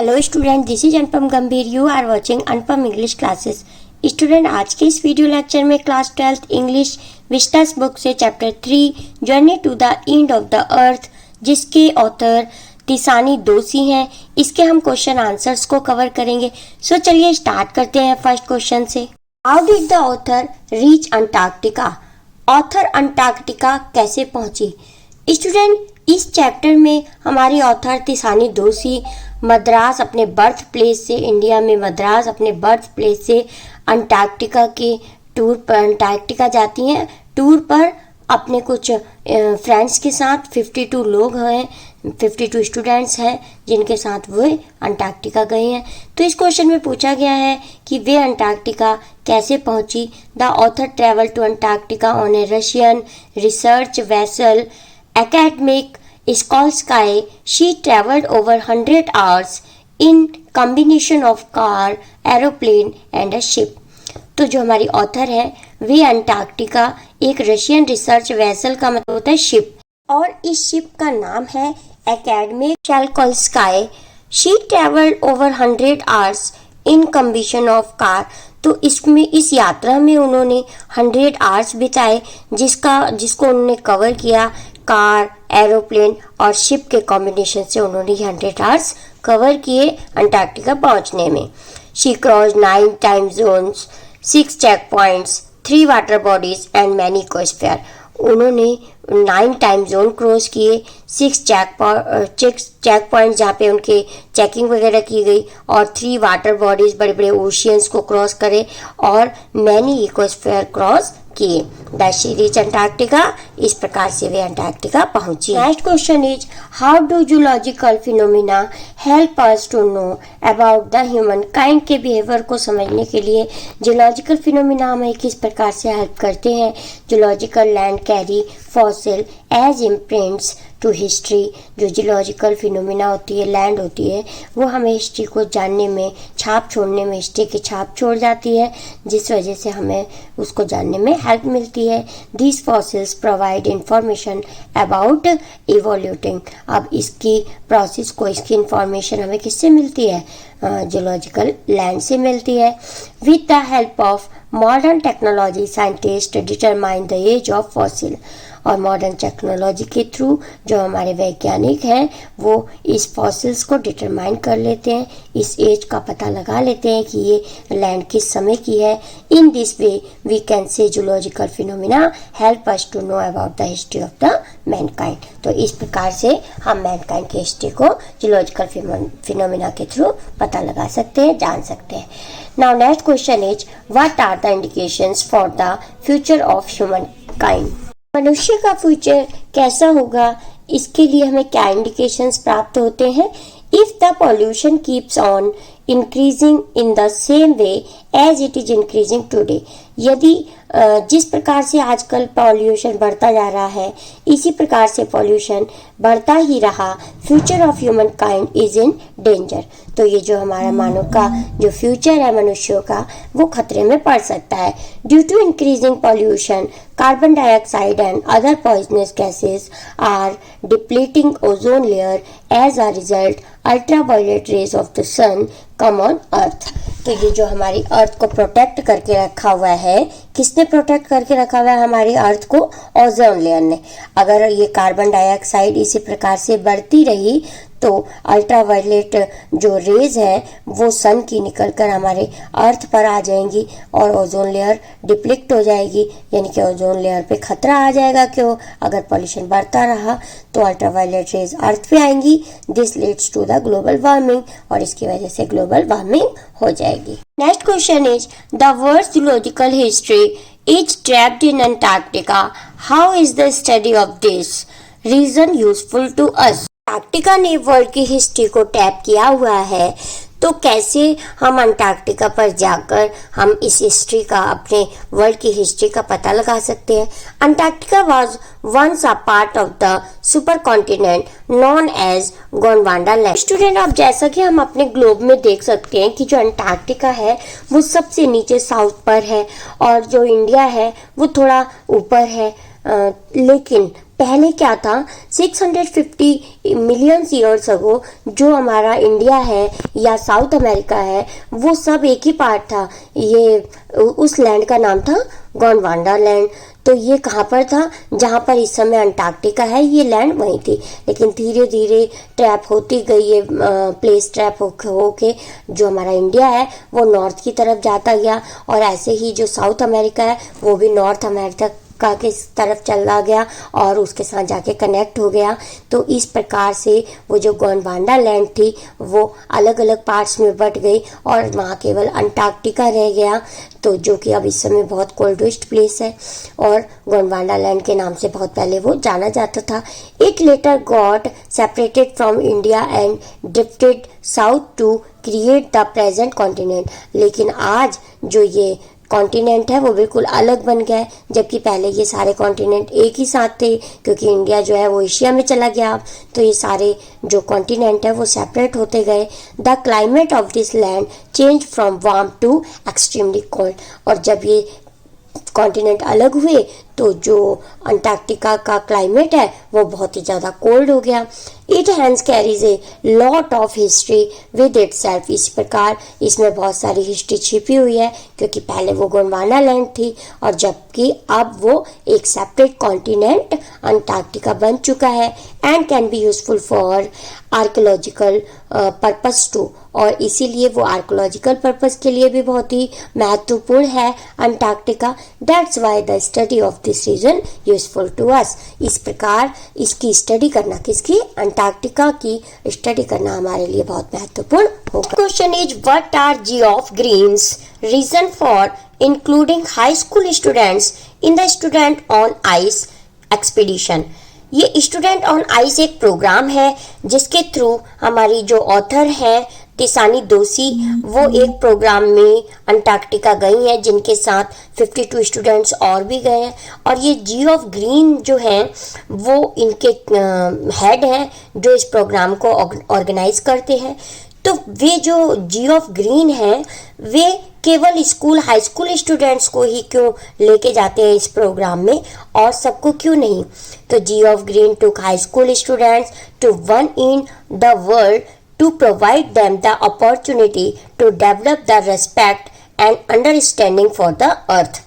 Hello student, this is Anupam Gambhir. You are watching Anupam English classes. Student, आज के इस video lecture में class 12th English Vistas book से chapter 3 journey to the end of the earth, जिसके author तिसानी दोषी हैं, इसके हम क्वेश्चन आंसर्स को कवर करेंगे। सो चलिए स्टार्ट करते हैं फर्स्ट क्वेश्चन से। How did the author reach Antarctica? Author Antarctica कैसे पहुंची? स्टूडेंट, इस चैप्टर में हमारी ऑथर तिसानी दोषी मद्रास अपने बर्थ प्लेस से, इंडिया में मद्रास अपने बर्थ प्लेस से अंटार्कटिका के टूर पर, अंटार्कटिका जाती हैं टूर पर अपने कुछ फ्रेंड्स के साथ। 52 लोग हैं, 52 स्टूडेंट्स हैं जिनके साथ वे अंटार्कटिका गए हैं। तो इस क्वेश्चन में पूछा गया है कि वे अंटार्कटिका कैसे पहुंची। The author travel to Antarctica on a Russian research vessel academic Skolskaya. She traveled over 100 hours in combination of car, aeroplane and a ship. तो जो हमारी ऑथर है वे अंटार्कटिका एक रशियन रिसर्च वेसल का मतलब होता है शिप, और इस शिप का नाम है Akademik Shokalskiy. She travelled over 100 hours in combination of car. तो इसमें इस यात्रा में उन्होंने 100 hours बिताए, जिसको उन्होंने कवर किया कार, एरोप्लेन और शिप के कॉम्बिनेशन से उन्होंने 100 hours कवर किए अंटार्कटिका पहुंचने में। She cross 9 time zones, 6 check points, 3 water bodies and many ecosphere. उन्होंने 9 टाइम जोन क्रॉस किए, 6 चेक पॉइंट जहाँ पे उनके चेकिंग वगैरह की गई, और 3 वाटर बॉडीज बड़े बड़े ओशियंस को क्रॉस करे, और मैनी इकोस्फीयर क्रॉस किए। That she reach Antarctica. इस प्रकार से वे अंटार्कटिका पहुंची। Next question is how do zoological phenomena help us to know about the human kind? के बिहेवियर को समझने के लिए जूलॉजिकल फिनोमिना हमें किस प्रकार से हेल्प करते हैं। Zoological land carry fossil as imprints to history. जो जियोलॉजिकल फिनोमिना होती है, लैंड होती है, वो हमें हिस्ट्री को जानने में, छाप छोड़ने में, हिस्ट्री की छाप छोड़ जाती है, जिस वजह से हमें उसको जानने में हेल्प मिलती है। This fossils provide information about evolution. अब इसकी प्रोसेस को, इसकी इंफॉर्मेशन हमें किससे मिलती है? जियोलॉजिकल लैंड से मिलती है। With the help of modern technology scientist determine the age of fossil. और मॉडर्न टेक्नोलॉजी के थ्रू जो हमारे वैज्ञानिक हैं वो इस फॉसिल्स को डिटरमाइन कर लेते हैं, इस एज का पता लगा लेते हैं कि ये लैंड किस समय की है। In this way we can say zoological phenomena help us to know about the history of the mankind. तो इस प्रकार से हम मैनकाइंड की हिस्ट्री को जूलॉजिकल फिनोमिना के थ्रू पता लगा सकते हैं, जान सकते हैं। Now next question is what are the indications for the future of human kind? मनुष्य का फ्यूचर कैसा होगा, इसके लिए हमें क्या इंडिकेशंस प्राप्त होते हैं? If the pollution keeps on increasing in the same way as it is increasing today. यदि जिस प्रकार से आजकल पॉल्यूशन बढ़ता जा रहा है, इसी प्रकार से पॉल्यूशन बढ़ता ही रहा, future of human kind is in danger. तो ये जो हमारा मानव का जो फ्यूचर है मनुष्यों का, वो खतरे में पड़ सकता है। Due to increasing pollution, carbon dioxide and other poisonous gases are depleting ozone layer. As a result ultraviolet rays of the sun come on earth. तो ये जो हमारी अर्थ को प्रोटेक्ट करके रखा हुआ है, किसने प्रोटेक्ट करके रखा हुआ है हमारी अर्थ को? ओजोन लेयर ने। अगर ये कार्बन डाइऑक्साइड इसी प्रकार से बढ़ती रही तो अल्ट्रावायलेट जो रेज है वो सन की निकलकर हमारे अर्थ पर आ जाएंगी और ओजोन लेयर डिप्लीट हो जाएगी, यानी कि ओजोन लेयर पे खतरा आ जाएगा। क्यों? अगर पॉल्यूशन बढ़ता रहा तो अल्ट्रावायलेट रेज अर्थ पे आएंगी। This leads to the global warming, और इसकी वजह से ग्लोबल वार्मिंग हो जाएगी। Next question is the world zoological history is trapped in Antarctica. How is the study of this region useful to us? Antarctica ने world की history को tap किया हुआ है, तो कैसे हम अंटार्कटिका पर जाकर हम इस हिस्ट्री का, अपने वर्ल्ड की हिस्ट्री का पता लगा सकते हैं। Antarctica was once a part of the super continent known as Gondwana land. Student, अब जैसा कि हम अपने ग्लोब में देख सकते हैं कि जो अंटार्कटिका है वो सबसे नीचे साउथ पर है, और जो इंडिया है वो थोड़ा ऊपर है। लेकिन पहले क्या था, 650 मिलियन ईयर्स अगो जो हमारा इंडिया है या साउथ अमेरिका है वो सब एक ही पार्ट था। ये उस लैंड का नाम था गोंडवाना लैंड। तो ये कहाँ पर था, जहाँ पर इस समय अंटार्कटिका है, ये लैंड वहीं थी। लेकिन धीरे धीरे ट्रैप होती गई, ये प्लेस ट्रैप होके जो हमारा इंडिया है वो नॉर्थ की तरफ जाता गया, और ऐसे ही जो साउथ अमेरिका है वो भी नॉर्थ अमेरिका के तरफ चला गया और उसके साथ जाके कनेक्ट हो गया। तो इस प्रकार से वो जो गोंडवाना लैंड थी वो अलग अलग पार्ट्स में बट गई और वहाँ केवल अंटार्कटिका रह गया, तो जो कि अब इस समय बहुत कोल्डेस्ट प्लेस है और गोंडवाना लैंड के नाम से बहुत पहले वो जाना जाता था। It later got separated from India and drifted south to create the present continent. लेकिन आज जो ये कॉन्टिनेंट है वो बिल्कुल अलग बन गया है, जबकि पहले ये सारे कॉन्टिनेंट एक ही साथ थे, क्योंकि इंडिया जो है वो एशिया में चला गया। तो ये सारे जो कॉन्टिनेंट है वो सेपरेट होते गए। The climate of this land change from warm to extremely cold. और जब ये कॉन्टिनेंट अलग हुए तो जो अंटार्कटिका का क्लाइमेट है वो बहुत ही ज़्यादा कोल्ड हो गया। It has carries a lot of history with itself. इस प्रकार इसमें बहुत सारी हिस्ट्री छिपी हुई है, क्योंकि पहले वो गोंडवाना लैंड थी और जबकि अब वो एक सेपरेट कॉन्टिनेंट अंटार्कटिका बन चुका है। And can be useful for archaeological purpose too. और इसीलिए वो आर्कोलॉजिकल पर्पस के लिए भी बहुत ही महत्वपूर्ण है Antarctica. That's why the study of this region useful to us. इस प्रकार इसकी स्टडी करना, किसकी, अंटार्कटिका की स्टडी करना हमारे लिए बहुत महत्वपूर्ण होगा। Question is what are Geoff Green's reason for including high school students in the student on ice expedition. ये स्टूडेंट ऑन आइस एक प्रोग्राम है जिसके थ्रू हमारी जो ऑथर है तिसानी दोषी वो एक प्रोग्राम में अंटार्कटिका गई हैं, जिनके साथ 52 स्टूडेंट्स और भी गए हैं। और ये जियोफ ग्रीन जो हैं वो इनके हेड हैं जो इस प्रोग्राम को ऑर्गेनाइज करते हैं। तो वे जो जियोफ ग्रीन हैं वे केवल स्कूल हाई स्कूल स्टूडेंट्स को ही क्यों लेके जाते हैं इस प्रोग्राम में और सबको क्यों नहीं। तो Geoff Green took high school students to one in the world to provide them the opportunity to develop the respect and understanding for the earth.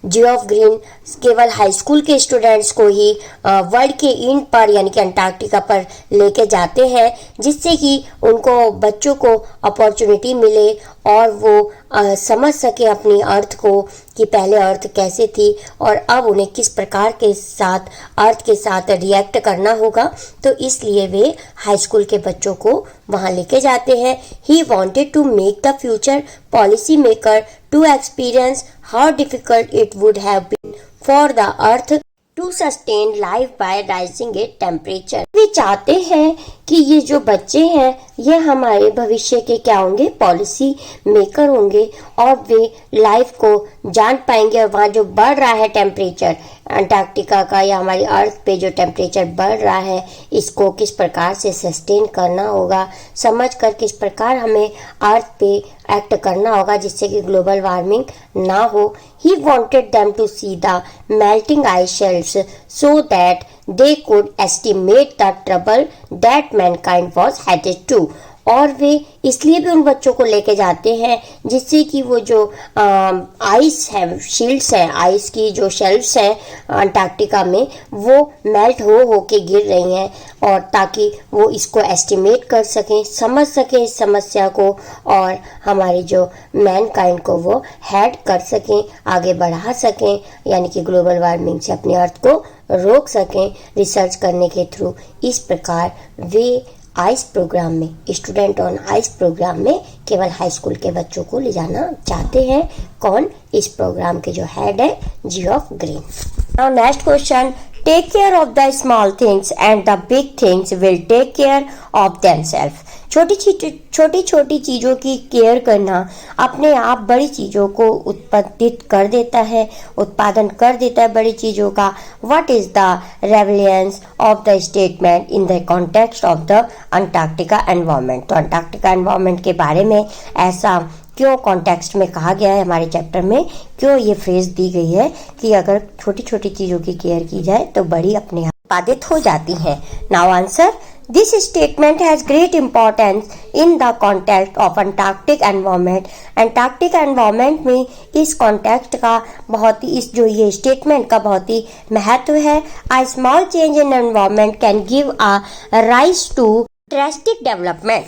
Geoff green केवल हाई स्कूल के स्टूडेंट्स को ही world के इन पर यानी कि Antarctica पर लेके जाते हैं, जिससे कि उनको बच्चों को अपॉर्चुनिटी मिले और वो समझ सके अपनी अर्थ को कि पहले अर्थ कैसे थी और अब उन्हें किस प्रकार के साथ अर्थ के साथ रिएक्ट करना होगा। तो इसलिए वे हाई स्कूल के बच्चों को वहाँ लेके जाते हैं। He wanted to make the future policy maker to experience how difficult it would have been for the earth to sustain life by rising it temperature. वे चाहते हैं कि ये जो बच्चे हैं ये हमारे भविष्य के क्या होंगे, पॉलिसी मेकर होंगे और वे लाइफ को जान पाएंगे। और वहाँ जो बढ़ रहा है टेम्परेचर अंटार्कटिका का या हमारी अर्थ पे जो टेम्परेचर बढ़ रहा है इसको किस प्रकार से सस्टेन करना होगा, समझ कर किस प्रकार हमें अर्थ पे एक्ट करना होगा जिससे कि ग्लोबल वार्मिंग ना हो। He wanted them to see the melting ice shelves so that they could estimate the trouble that mankind was headed to. और वे इसलिए भी उन बच्चों को लेके जाते हैं जिससे कि वो जो आइस है, शील्ड्स हैं, आइस की जो शेल्फ्स हैं अंटार्कटिका में वो मेल्ट हो के गिर रही हैं और ताकि वो इसको एस्टिमेट कर सकें, समझ सकें इस समस्या को और हमारी जो मैनकाइंड को वो हेड कर सकें, आगे बढ़ा सकें, यानी कि ग्लोबल वार्मिंग से अपनी अर्थ को रोक सकें रिसर्च करने के थ्रू। इस प्रकार वे आइस प्रोग्राम में, स्टूडेंट ऑन आइस प्रोग्राम में केवल हाई स्कूल के बच्चों को ले जाना चाहते हैं। कौन, इस प्रोग्राम के जो हेड है Geoff Green. Now next question, take care of the small things and the big things will take care of themselves. छोटी छोटी चीज़ों की केयर करना अपने आप बड़ी चीज़ों को उत्पादित कर देता है, उत्पादन कर देता है बड़ी चीज़ों का। What is the relevance of the statement in the context of the Antarctica environment. तो अंटार्कटिका एनवायरनमेंट के बारे में ऐसा क्यों कॉन्टेक्स्ट में कहा गया है, हमारे चैप्टर में क्यों ये फ्रेज दी गई है कि अगर छोटी छोटी चीज़ों की केयर की जाए तो बड़ी अपने आप उत्पादित हो जाती हैं। Now answer, this statement has great importance in the context of Antarctic environment. Antarctic environment में इस कॉन्टेक्स्ट का बहुत ही ये स्टेटमेंट का बहुत ही महत्व है। A small change in environment can give a rise to drastic development,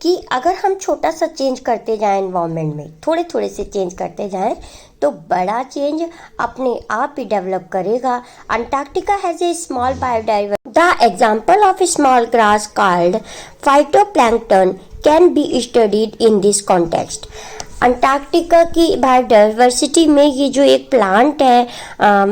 कि अगर हम छोटा सा चेंज करते जाएं एनवायरनमेंट में, थोड़े थोड़े से चेंज करते जाएं, तो बड़ा चेंज अपने आप ही डेवलप करेगा। Antarctica has a small biodiversity. The example of small grass called phytoplankton can be studied in this context. Antarctica की बायोडाइवर्सिटी में ये जो एक प्लांट है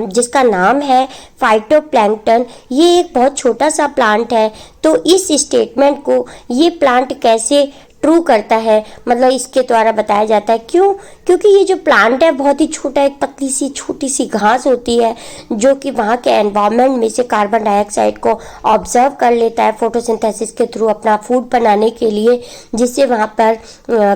जिसका नाम है फाइटोप्लैंक्टन, ये एक बहुत छोटा सा प्लांट है। तो इस स्टेटमेंट को ये प्लांट कैसे ट्रू करता है, मतलब इसके द्वारा बताया जाता है। क्यों? क्योंकि ये जो प्लांट है बहुत ही छोटा, एक पतली सी छोटी सी घास होती है जो कि वहाँ के एनवायरनमेंट में से कार्बन डाइऑक्साइड को ऑब्जर्व कर लेता है फोटोसिंथेसिस के थ्रू अपना फूड बनाने के लिए, जिससे वहाँ पर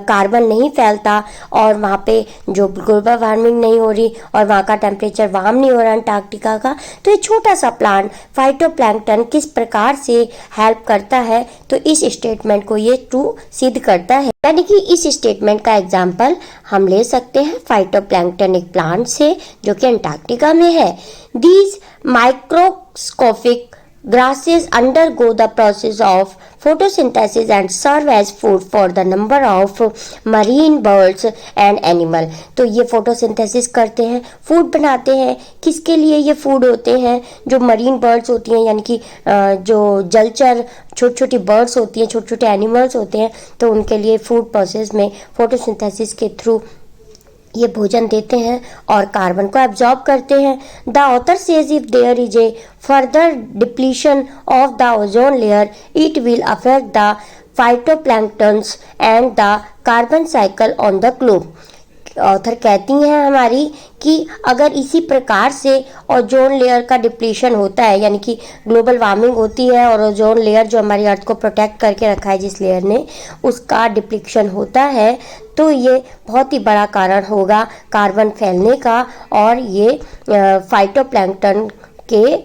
कार्बन नहीं फैलता और वहाँ पे जो ग्लोबल वार्मिंग नहीं हो रही और वहाँ का टेम्परेचर वार्म नहीं हो रहा अंटार्कटिका का। तो ये छोटा सा प्लांट फाइटोप्लैंक्टन किस प्रकार से हेल्प करता है, तो इस स्टेटमेंट को ये ट्रू सिद्ध करता है। यानी कि इस स्टेटमेंट का एग्जाम्पल हम ले सकते हैं फाइटोप्लैंक्टन एक प्लांट से जो कि अंटार्कटिका में है। These microscopic grasses undergo the process of photosynthesis and serve as food for the number of marine birds and animal। तो ये फोटोसिंथेसिस करते हैं, फूड बनाते हैं। किसके लिए ये फूड होते हैं? जो मरीन बर्ड्स होती हैं, यानी कि जो जलचर छोटी छोटी बर्ड्स होती हैं, छोटे छोटे एनिमल्स होते हैं, तो उनके लिए फूड प्रोसेस में फोटोसिंथेसिस के थ्रू ये भोजन देते हैं और कार्बन को एब्जॉर्ब करते हैं। The author says if there is a further depletion of the ozone layer it will affect the phytoplanktons and the carbon cycle on the globe. Author कहती हैं हमारी कि अगर इसी प्रकार से ओजोन लेयर का डिप्लीशन होता है, यानी कि ग्लोबल वार्मिंग होती है और ओजोन लेयर जो हमारी अर्थ को प्रोटेक्ट करके रखा है जिस लेयर ने, उसका डिप्लीशन होता है, तो ये बहुत ही बड़ा कारण होगा कार्बन फैलने का और ये फाइटोप्लैंक्टन के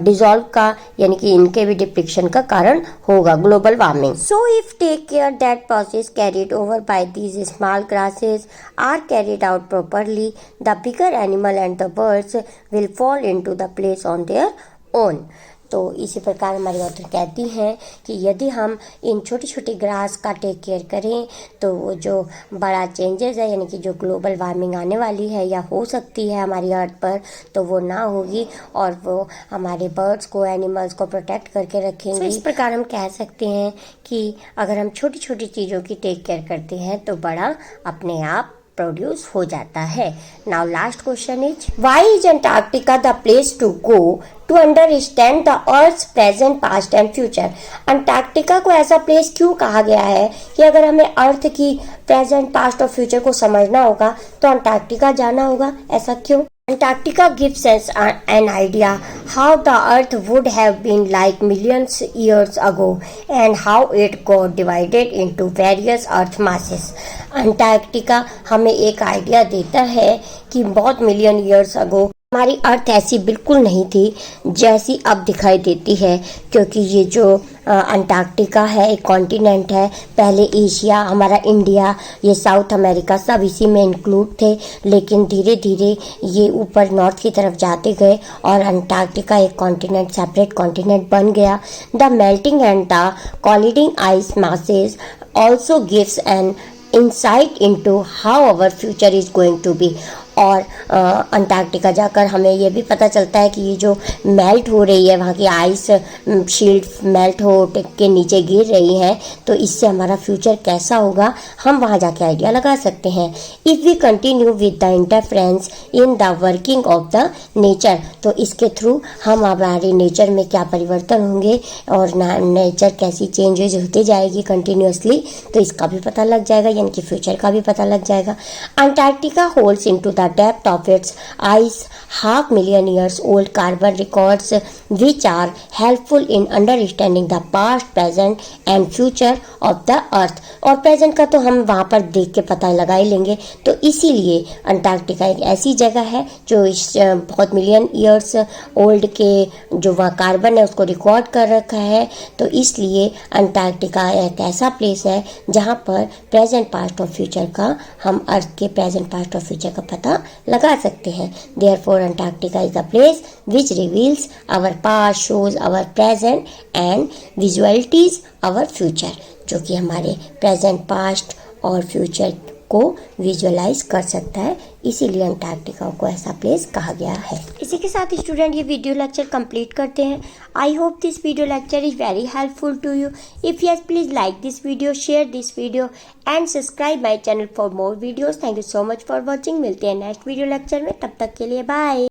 डिजॉल्व का, यानी कि इनके भी डिप्लीशन का कारण होगा global warming. So if take care that process carried over by these small grasses are carried out properly, the bigger animal and the birds will fall into the place on their own. तो इसी प्रकार हमारी author कहती हैं कि यदि हम इन छोटी छोटी ग्रास का टेक केयर करें तो वो जो बड़ा चेंजेस है, यानी कि जो ग्लोबल वार्मिंग आने वाली है या हो सकती है हमारी अर्थ पर, तो वो ना होगी और वो हमारे बर्ड्स को, एनिमल्स को प्रोटेक्ट करके रखेंगे। तो इस प्रकार हम कह सकते हैं कि अगर हम छोटी छोटी चीज़ों की टेक केयर करते हैं तो बड़ा अपने आप प्रोड्यूस हो जाता है। Now last question is, why is Antarctica the place to go to understand the earth's present, past and future. Antarctica को ऐसा प्लेस क्यों कहा गया है कि अगर हमें अर्थ की प्रेजेंट, पास्ट और फ्यूचर को समझना होगा तो अंटार्कटिका जाना होगा। ऐसा क्यों? Antarctica gives us an idea how the Earth would have been like millions years ago and how it got divided into various Earth masses। Antarctica हमें एक आइडिया देता है कि बहुत मिलियन ईयर्स अगो हमारी अर्थ ऐसी बिल्कुल नहीं थी जैसी अब दिखाई देती है, क्योंकि ये जो अंटार्कटिका है एक कॉन्टिनेंट है। पहले एशिया, हमारा इंडिया, ये साउथ अमेरिका सब इसी में इंक्लूड थे, लेकिन धीरे धीरे ये ऊपर नॉर्थ की तरफ जाते गए और अंटार्कटिका एक कॉन्टिनेंट, सेपरेट कॉन्टिनेंट बन गया। The melting and the colliding ice masses also gives an insight into how our future is going to be. और अंटार्कटिका जाकर हमें ये भी पता चलता है कि ये जो मेल्ट हो रही है, वहाँ की आइस शील्ड मेल्ट हो के नीचे गिर रही है, तो इससे हमारा फ्यूचर कैसा होगा हम वहाँ जाके आइडिया लगा सकते हैं। If we continue with the interference in the working of the nature, तो इसके थ्रू हम हमारे नेचर में क्या परिवर्तन होंगे और नेचर कैसी चेंजेज होती जाएगी कंटिन्यूसली, तो इसका भी पता लग जाएगा, यानी कि फ्यूचर का भी पता लग जाएगा। Antarctica holds into the the depth of its ice, 500,000 years old carbon records which are helpful in understanding the past, present and future of the earth। और प्रेजेंट का तो हम वहाँ पर देख के पता लगा ही लेंगे। तो इसीलिए अंटार्कटिका एक ऐसी जगह है जो इस बहुत मिलियन ईयर्स ओल्ड के जो वहाँ कार्बन है उसको रिकॉर्ड कर रखा है। तो इसलिए अंटार्कटिका एक ऐसा प्लेस है जहाँ पर प्रेजेंट पास्ट और फ्यूचर का हम अर्थ के प्रेजेंट पास्ट और फ्यूचर का पता लगा सकते हैं। Therefore Antarctica is the place which reveals our past, shows our present and visualises our future, जो कि हमारे प्रेजेंट, पास्ट और फ्यूचर को विजुअलाइज कर सकता है। इसीलिए अंटार्कटिका को ऐसा प्लेस कहा गया है। इसी के साथ स्टूडेंट ये वीडियो लेक्चर कंप्लीट करते हैं। I hope this video lecture is very helpful to you. If yes, please like this video, share this video and subscribe my channel for more videos. Thank you so much for watching. मिलते हैं next video lecture में, तब तक के लिए bye.